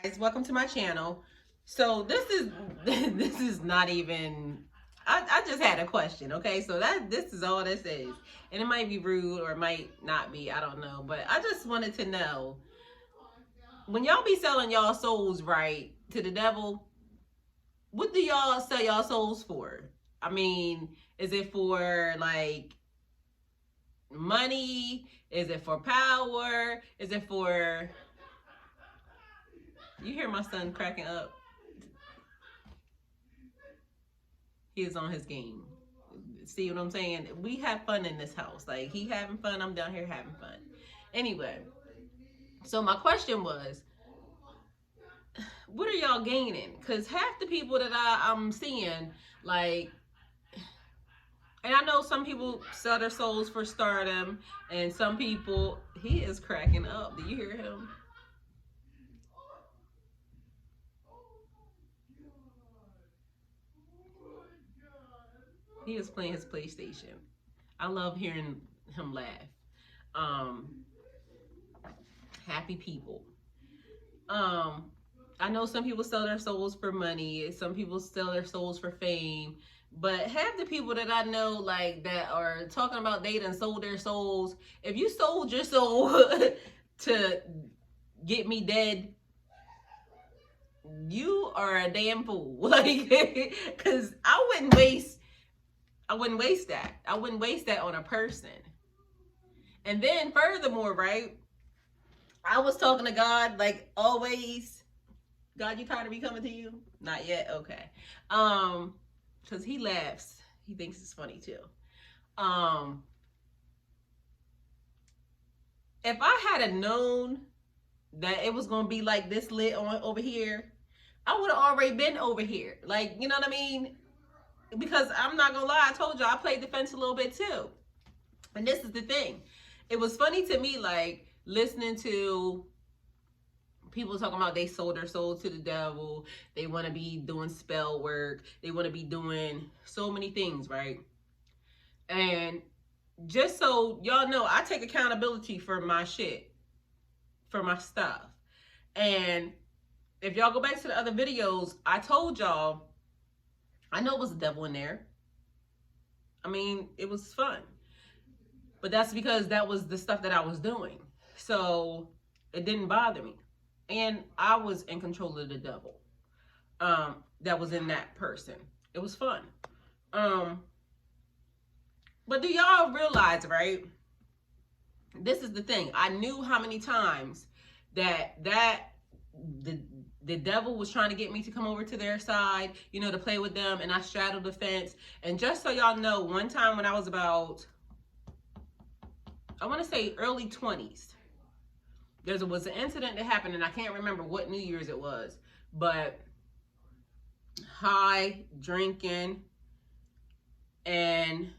Guys, welcome to my channel. So this is this is not even I just had a question, okay? So this is all this is. And it might be rude or it might not be, I don't know. But I just wanted to know, when y'all be selling y'all souls right to the devil, what do y'all sell y'all souls for? I mean, is it for like money? Is it for power? Is it for, you hear my son cracking up? He is on his game. See what I'm saying? We have fun in this house. Like, he having fun, I'm down here having fun. Anyway, so my question was, what are y'all gaining? Because half the people that I'm seeing, like, and I know some people sell their souls for stardom, and some people, he is cracking up. Do you hear him? He is playing his PlayStation. I love hearing him laugh. Happy people. I know some people sell their souls for money. Some people sell their souls for fame. But half the people that I know, like, that are talking about they done sold their souls. If you sold your soul to get me dead, you are a damn fool. Like, because I wouldn't waste that. I wouldn't waste that on a person. And then furthermore, right? I was talking to God like always. God, you tired of me coming to you? Not yet. Okay. Because he laughs. He thinks it's funny too. If I had known that it was gonna be like this lit on over here, I would have already been over here. Like, you know what I mean? Because I'm not gonna lie, I told you I played the fence a little bit too. And this is the thing. It was funny to me, like, listening to people talking about they sold their soul to the devil. They want to be doing spell work. They want to be doing so many things, right? And just so y'all know, I take accountability for my shit, for my stuff. And if y'all go back to the other videos, I told y'all, I know it was the devil in there. I mean, it was fun. But that's because that was the stuff that I was doing. So it didn't bother me. And I was in control of the devil that was in that person. It was fun. But do y'all realize, right? This is the thing. I knew how many times that the devil was trying to get me to come over to their side, you know, to play with them, and I straddled the fence. And just so y'all know, one time when I was about, I want to say early 20s, there was an incident that happened, and I can't remember what New Year's it was, but high, drinking, and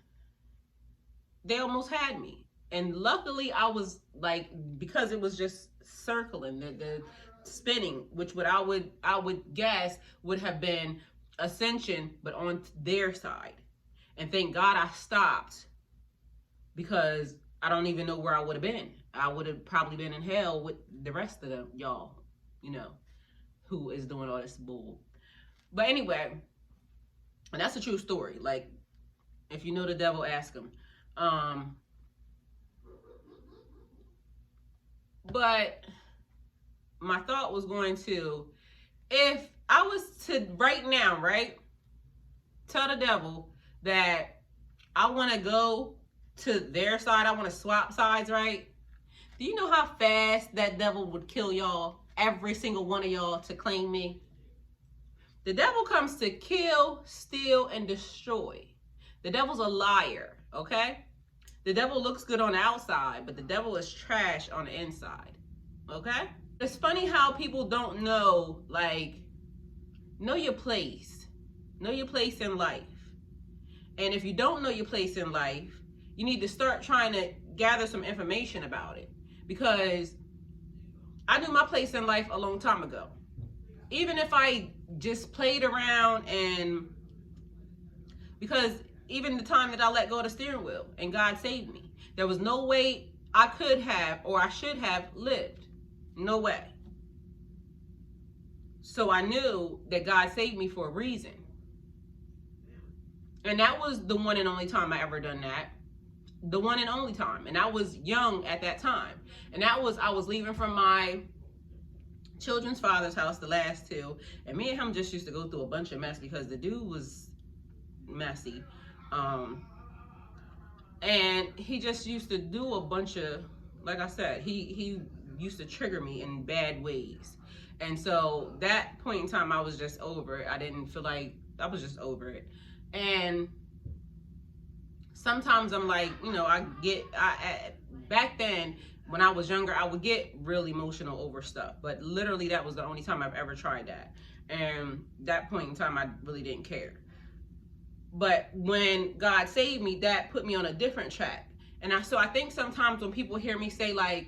they almost had me. And luckily I was like, because it was just circling, the spinning, which I would guess would have been ascension, but on their side. And thank God I stopped, because I don't even know where I would have been. I would have probably been in hell with the rest of them, y'all, you know, who is doing all this bull. But anyway, and that's a true story. Like, if you know the devil, ask him. But my thought was going to, if I was to right now, right, tell the devil that I want to go to their side, I want to swap sides, right? Do you know how fast that devil would kill y'all, every single one of y'all, to claim me? The devil comes to kill, steal, and destroy. The devil's a liar, okay? The devil looks good on the outside, but the devil is trash on the inside, okay? It's funny how people don't know, like, know your place. Know your place in life. And if you don't know your place in life, you need to start trying to gather some information about it. Because I knew my place in life a long time ago. Even if I just played around, and because even the time that I let go of the steering wheel and God saved me, there was no way I could have, or I should have lived. No way. So I knew that God saved me for a reason. And that was the one and only time I ever done that. The one and only time. And I was young at that time. And I was leaving from my children's father's house, the last two. And me and him just used to go through a bunch of mess because the dude was messy. And he just used to do a bunch of, like I said, he used to trigger me in bad ways. And so that point in time, I was just over it. I didn't feel like, I was just over it. And sometimes I'm like, you know, back then when I was younger, I would get real emotional over stuff. But literally that was the only time I've ever tried that. And that point in time, I really didn't care. But when God saved me, that put me on a different track. And so I think sometimes when people hear me say like,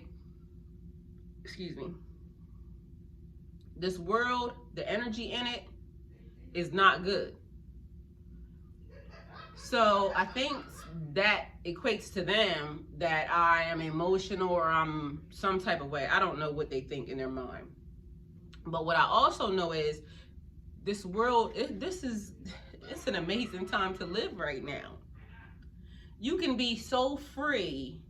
excuse me, this world, the energy in it is not good. So I think that equates to them that I am emotional or I'm some type of way. I don't know what they think in their mind. But what I also know is this world, it's an amazing time to live right now. You can be so free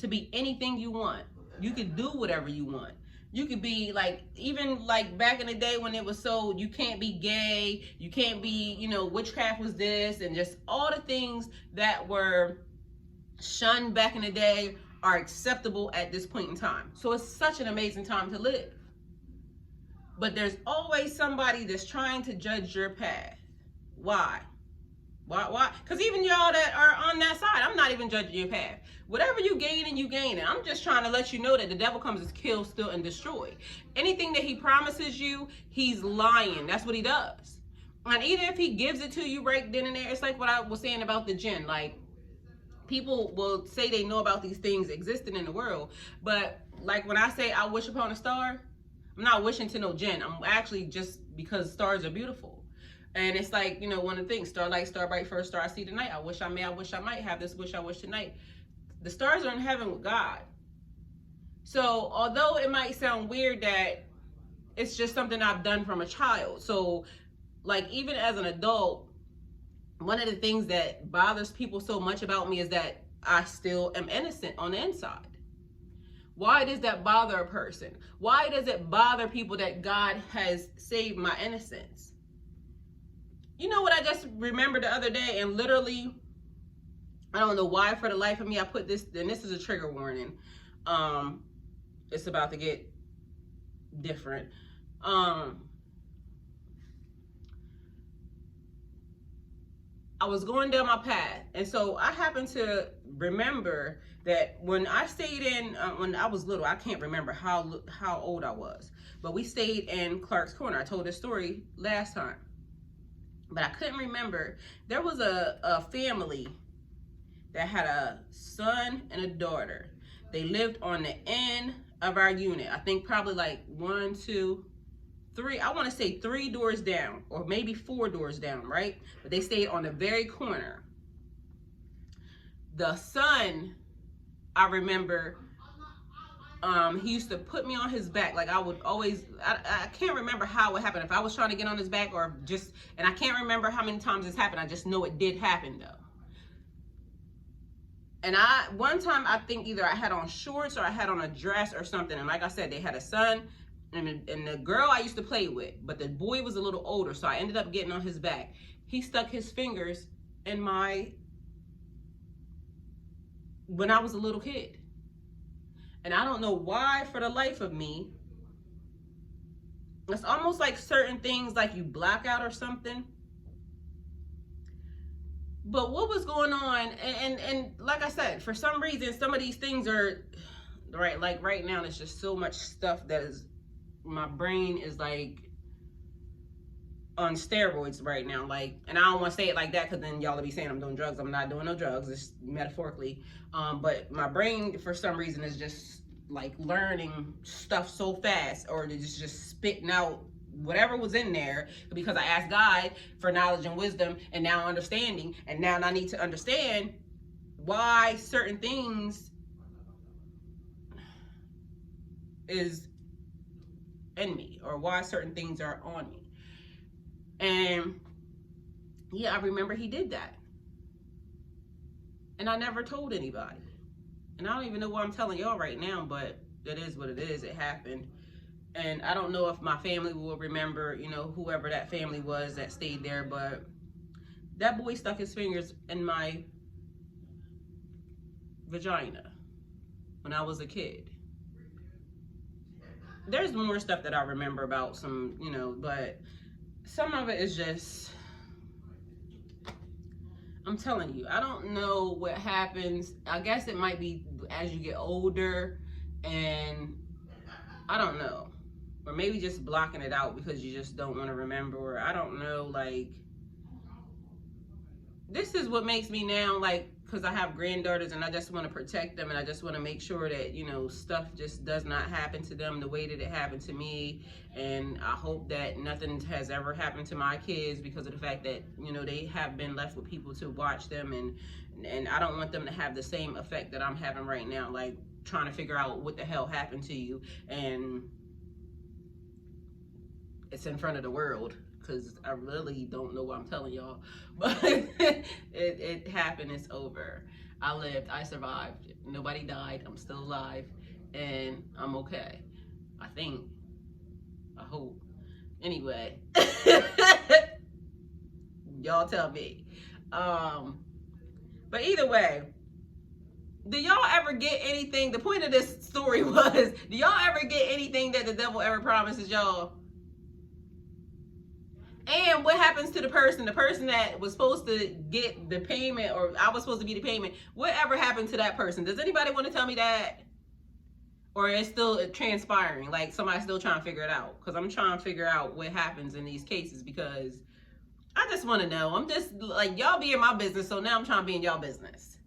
to be anything you want. You can do whatever you want. You could be like, even like back in the day when it was so, you can't be gay, you can't be, you know, witchcraft was this, and just all the things that were shunned back in the day are acceptable at this point in time. So it's such an amazing time to live. But there's always somebody that's trying to judge your path. Why? Why? Because even y'all that are on that side, I'm not even judging your path. Whatever you gaining, you gaining. I'm just trying to let you know that the devil comes to kill, steal, and destroy. Anything that he promises you, he's lying. That's what he does. And even if he gives it to you right then and there, it's like what I was saying about the jinn. Like, people will say they know about these things existing in the world. But like when I say I wish upon a star, I'm not wishing to no jinn. I'm actually just because stars are beautiful. And it's like, you know, one of the things, starlight, star bright, first star I see tonight. I wish I might have this wish I wish tonight. The stars are in heaven with God. So although it might sound weird that it's just something I've done from a child. So like even as an adult, one of the things that bothers people so much about me is that I still am innocent on the inside. Why does that bother a person? Why does it bother people that God has saved my innocence? You know what I just remembered the other day, and literally, I don't know why for the life of me I put this, and this is a trigger warning. It's about to get different. I was going down my path, and so I happened to remember that when I stayed in, when I was little, I can't remember how old I was, but we stayed in Clark's Corner. I told this story last time. But I couldn't remember. There was a family that had a son and a daughter. They lived on the end of our unit. I think probably like 1, 2, 3. I want to say 3 doors down, or maybe 4 doors down, right? But they stayed on the very corner. The son, I remember, he used to put me on his back. Like I would always, I can't remember how it would happen. If I was trying to get on his back or just, and I can't remember how many times this happened. I just know it did happen though. And one time I think either I had on shorts or I had on a dress or something. And like I said, they had a son and the girl I used to play with, but the boy was a little older. So I ended up getting on his back. He stuck his fingers in when I was a little kid. And I don't know why for the life of me, it's almost like certain things like you black out or something. But what was going on? And like I said, for some reason, some of these things are, right, like right now, there's just so much stuff that is, my brain is like on steroids right now. Like, and I don't want to say it like that because then y'all will be saying I'm doing drugs. I'm not doing no drugs, it's metaphorically. But my brain, for some reason, is just like learning stuff so fast, or just spitting out whatever was in there, because I asked God for knowledge and wisdom and now understanding, and now I need to understand why certain things is in me or why certain things are on me. And yeah, I remember he did that. And I never told anybody. And I don't even know why I'm telling y'all right now, but it is what it is. It happened. And I don't know if my family will remember, you know, whoever that family was that stayed there, but that boy stuck his fingers in my vagina when I was a kid. There's more stuff that I remember about some, you know, but some of it is just, I'm telling you, I don't know what happens. I guess it might be as you get older, and I don't know. Or maybe just blocking it out because you just don't want to remember, or I don't know, like, this is what makes me now, like, because I have granddaughters and I just want to protect them, and I just want to make sure that, you know, stuff just does not happen to them the way that it happened to me. And I hope that nothing has ever happened to my kids because of the fact that, you know, they have been left with people to watch them, and I don't want them to have the same effect that I'm having right now, like trying to figure out what the hell happened to you, and it's in front of the world. Because I really don't know what I'm telling y'all, but it happened. It's over. I lived. I survived. Nobody died. I'm still alive, and I'm okay. I think. I hope. Anyway, y'all tell me. But either way, do y'all ever get anything? The point of this story was, do y'all ever get anything that the devil ever promises y'all? And what happens to the person that was supposed to get the payment, or I was supposed to be the payment? Whatever happened to that person? Does anybody want to tell me that? Or it's still transpiring, like somebody's still trying to figure it out? Because I'm trying to figure out what happens in these cases, because I just want to know. I'm just like, y'all be in my business, so now I'm trying to be in y'all business.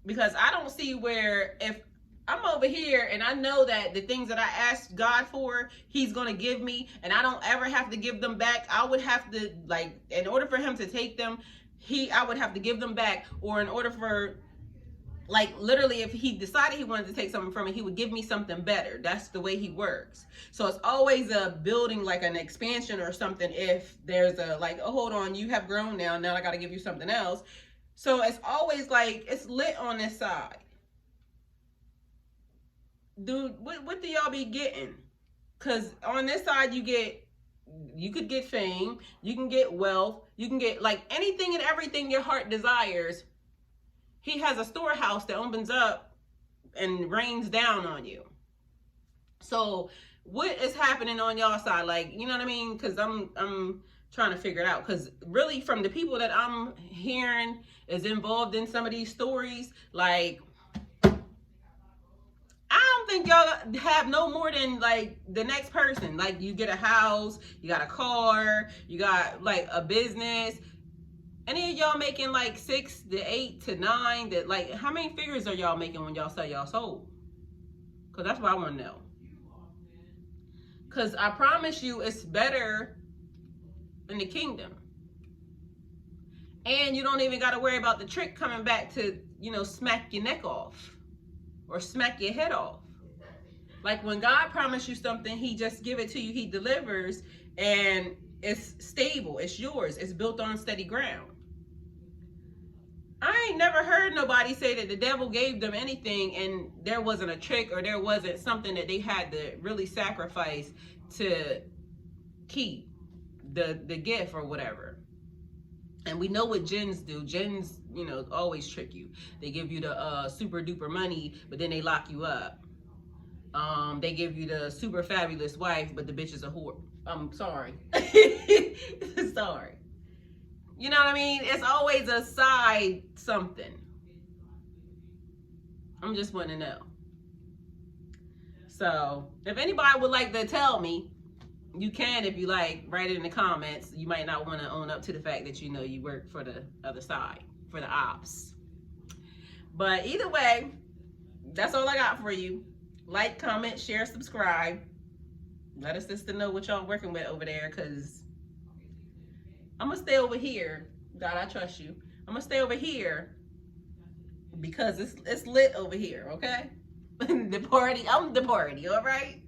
Because I don't see where, if I'm over here and I know that the things that I asked God for, he's going to give me, and I don't ever have to give them back. I would have to, like, in order for him to take them, I would have to give them back. Or in order for, like, literally, if he decided he wanted to take something from me, he would give me something better. That's the way he works. So it's always a building, like an expansion or something. If there's a, like, oh, hold on, you have grown now I got to give you something else. So it's always like, it's lit on this side. Dude, what do y'all be getting? Because on this side, you could get fame, you can get wealth, you can get, like, anything and everything your heart desires. He has a storehouse that opens up and rains down on you. So what is happening on y'all side? Like, you know what I mean? Because I'm trying to figure it out. Because really, from the people that I'm hearing is involved in some of these stories, like, I don't think y'all have no more than, like, the next person. Like, you get a house, you got a car, you got, like, a business. Any of y'all making like 6 to 8 to 9? That, like, how many figures are y'all making when y'all sell y'all soul? Because that's what I want to know. Because I promise you, it's better in the kingdom. And you don't even got to worry about the trick coming back to, you know, smack your neck off. Or smack your head off. Like, when God promised you something, he just give it to you. He delivers, and it's stable. It's yours. It's built on steady ground. I ain't never heard nobody say that the devil gave them anything and there wasn't a trick, or there wasn't something that they had to really sacrifice to keep the gift or whatever. And we know what jinns do. Jinns, you know, always trick you. They give you the super duper money, but then they lock you up. They give you the super fabulous wife, but the bitch is a whore. I'm sorry. Sorry. You know what I mean? It's always a side something. I'm just wanting to know. So if anybody would like to tell me, you can, if you like, write it in the comments. You might not want to own up to the fact that, you know, you work for the other side, for the ops. But either way, that's all I got for you. Like, comment, share, subscribe. Let us sister know what y'all working with over there, because I'm going to stay over here. God, I trust you. I'm going to stay over here because it's lit over here, okay? I'm the party, all right?